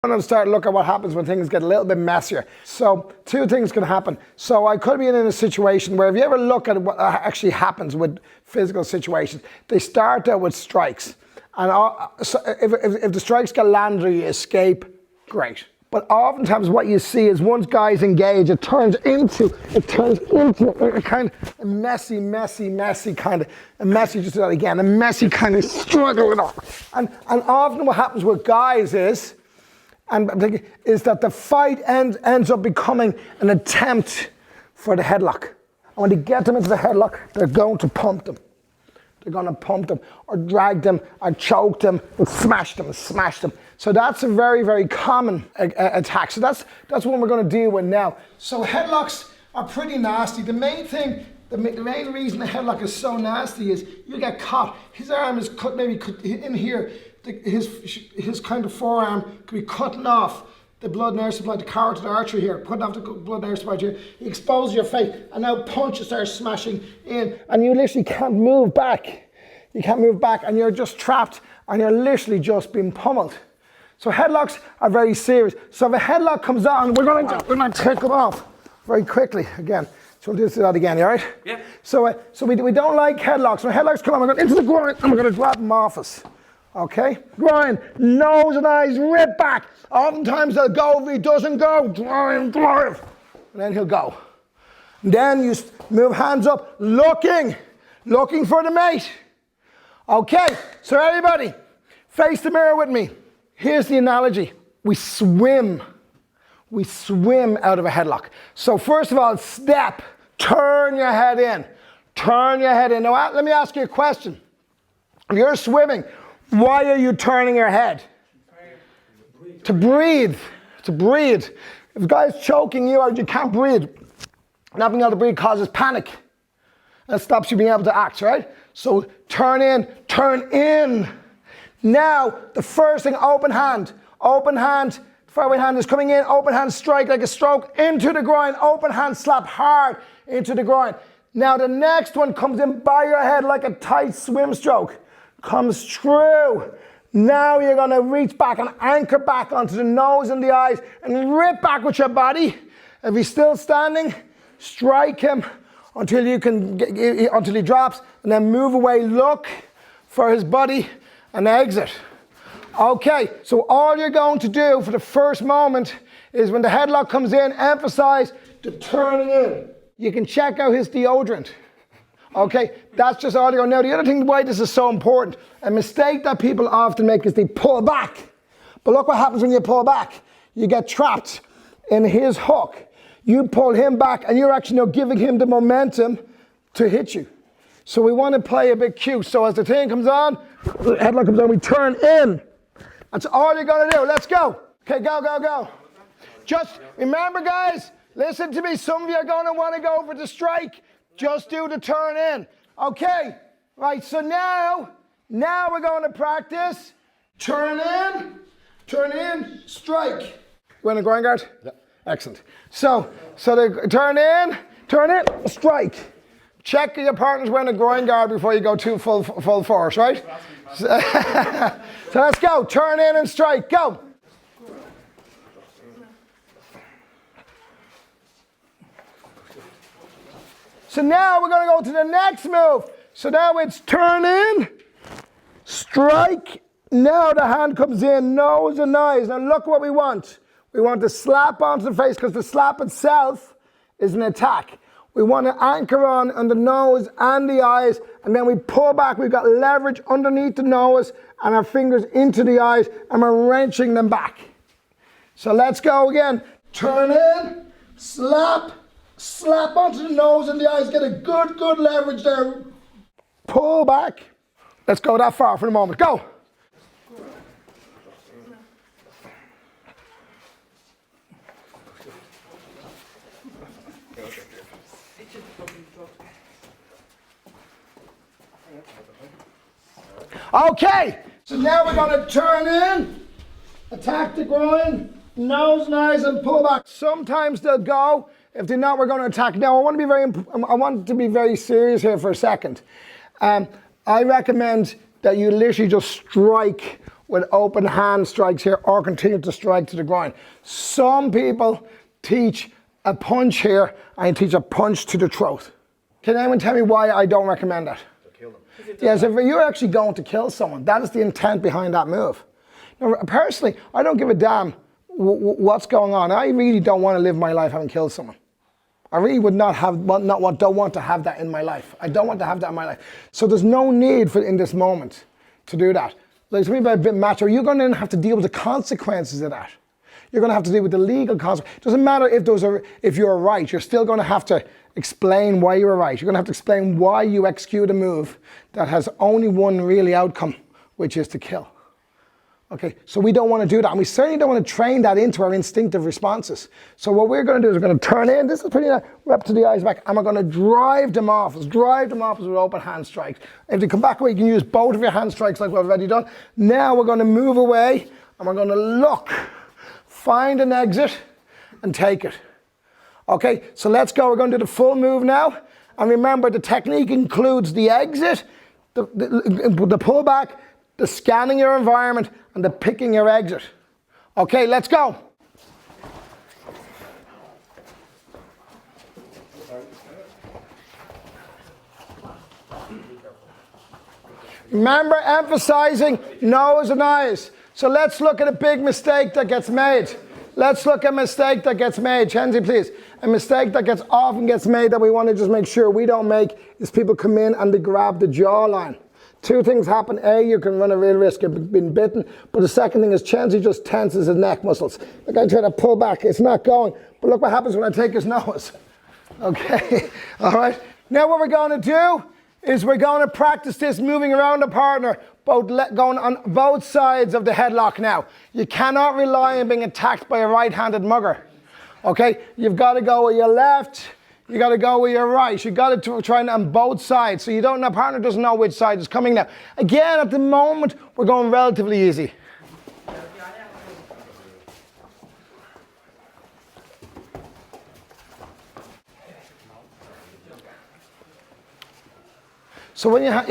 I'm going to start looking at what happens when things get a little bit messier. So two things can happen. So I could be in a situation where if you ever look at what actually happens with physical situations, they start out with strikes. And so if the strikes get landed or you escape, great. But oftentimes what you see is once guys engage, it turns into a kind of a messy kind of, a messy, just do that again, a messy kind of struggle. And often what happens with guys is that the fight ends up becoming an attempt for the headlock. And when they get them into the headlock, they're going to pump them. They're going to pump them or drag them or choke them or smash them. So that's a very, very common attack. So that's what we're going to deal with now. So headlocks are pretty nasty. The main reason the headlock is so nasty is you get caught. His arm is cut, maybe cut in here. His kind of forearm could be cutting off the blood and air supply, the carotid artery here, cutting off the blood and air supply here. You expose your face, and now punches start smashing in, and you literally can't move back. You can't move back, and you're just trapped, and you're literally just being pummeled. So headlocks are very serious. So if a headlock comes on, we're going to take them off very quickly again. So we'll do that again, you all right? Yeah. So we don't like headlocks. When headlocks come on, we're going into the groin, and we're going to grab them off us. Okay, groin, nose and eyes, rip back. Oftentimes they'll go, if he doesn't go, drive, and then he'll go. And then you move hands up, looking for the mate. Okay, so everybody, face the mirror with me. Here's the analogy. We swim out of a headlock. So first of all, step, turn your head in. Now let me ask you a question. If you're swimming, why are you turning your head? To breathe. If a guy's choking you out, you can't breathe. Not being able to breathe causes panic. And it stops you being able to act, right? So turn in. Now, the first thing, open hand. Fairway hand is coming in, open hand strike like a stroke into the groin, open hand slap hard into the groin. Now the next one comes in by your head like a tight swim stroke. Comes through. Now you're going to reach back and anchor back onto the nose and the eyes and rip back with your body. If he's still standing, strike him until he drops, and then move away, look for his buddy and exit. Okay, so all you're going to do for the first moment is when the headlock comes in, emphasize the turning in. You can check out his deodorant. Okay, that's just all you're going to know. The other thing why this is so important, a mistake that people often make is they pull back. But look what happens when you pull back. You get trapped in his hook. You pull him back and you're actually now giving him the momentum to hit you. So we want to play a bit cute. So as the thing comes on, the headlock comes on, we turn in. That's all you're going to do. Let's go. Okay, go. Just remember, guys, listen to me. Some of you are going to want to go for the strike. Just do the turn in. Okay, right, so now we're going to practice. Turn in, strike. You want a groin guard? Yeah. Excellent. So the turn in, strike. Check your partner's wearing a groin guard before you go too full force, right? So let's go. Turn in and strike. Go. So now we're going to go to the next move. So now it's turn in, strike. Now the hand comes in, nose and eyes. Now look what we want. We want to slap onto the face because the slap itself is an attack. We want to anchor on the nose and the eyes, and then we pull back. We've got leverage underneath the nose and our fingers into the eyes, and we're wrenching them back. So let's go again. Turn in, slap onto the nose and the eyes. Get a good leverage there. Pull back. Let's go that far for a moment. Go. Okay, so now we're going to turn in, attack the groin, nose and eyes, and pull back. Sometimes they'll go. If they're not, we're going to attack. Now, I want to be very serious here for a second. I recommend that you literally just strike with open hand strikes here or continue to strike to the groin. Some people teach a punch here and teach a punch to the throat. Can anyone tell me why I don't recommend that? To kill them. Yes, if you're actually going to kill someone, that is the intent behind that move. Now, personally, I don't give a damn what's going on. I really don't want to live my life having killed someone. I really would don't want to have that in my life. I don't want to have that in my life. So there's no need for in this moment to do that. Like to me, about a bit macho, you're going to have to deal with the consequences of that. You're going to have to deal with the legal consequences. It doesn't matter if you're right. You're still going to have to explain why you were right. You're going to have to explain why you execute a move that has only one really outcome, which is to kill. Okay, so we don't want to do that, and we certainly don't want to train that into our instinctive responses. So what we're going to do is we're going to turn in. This is pretty nice. Rep to the eyes back, and we're going to drive them off. Drive them off with open hand strikes. If they come back away, you can use both of your hand strikes like we've already done. Now we're going to move away, and we're going to look, find an exit, and take it. Okay, so let's go. We're going to do the full move now, and remember the technique includes the exit, the pullback, the scanning your environment, and the picking your exit. Okay, let's go. Remember emphasizing nose and eyes. So let's look at a big mistake that gets made. Let's look at a mistake that gets made. Chenzi, please. A mistake that often gets made that we want to just make sure we don't make is people come in and they grab the jawline. Two things happen. A, you can run a real risk of being bitten. But the second thing is Chenzi just tenses his neck muscles. Like I try to pull back, it's not going. But look what happens when I take his nose. Okay, all right. Now what we're going to do is we're going to practice this moving around the partner, going on both sides of the headlock now. You cannot rely on being attacked by a right-handed mugger. Okay, you've got to go with your left. You got to go with your right. You got to try on both sides. So the partner doesn't know which side is coming now. Again, at the moment, we're going relatively easy. So when you have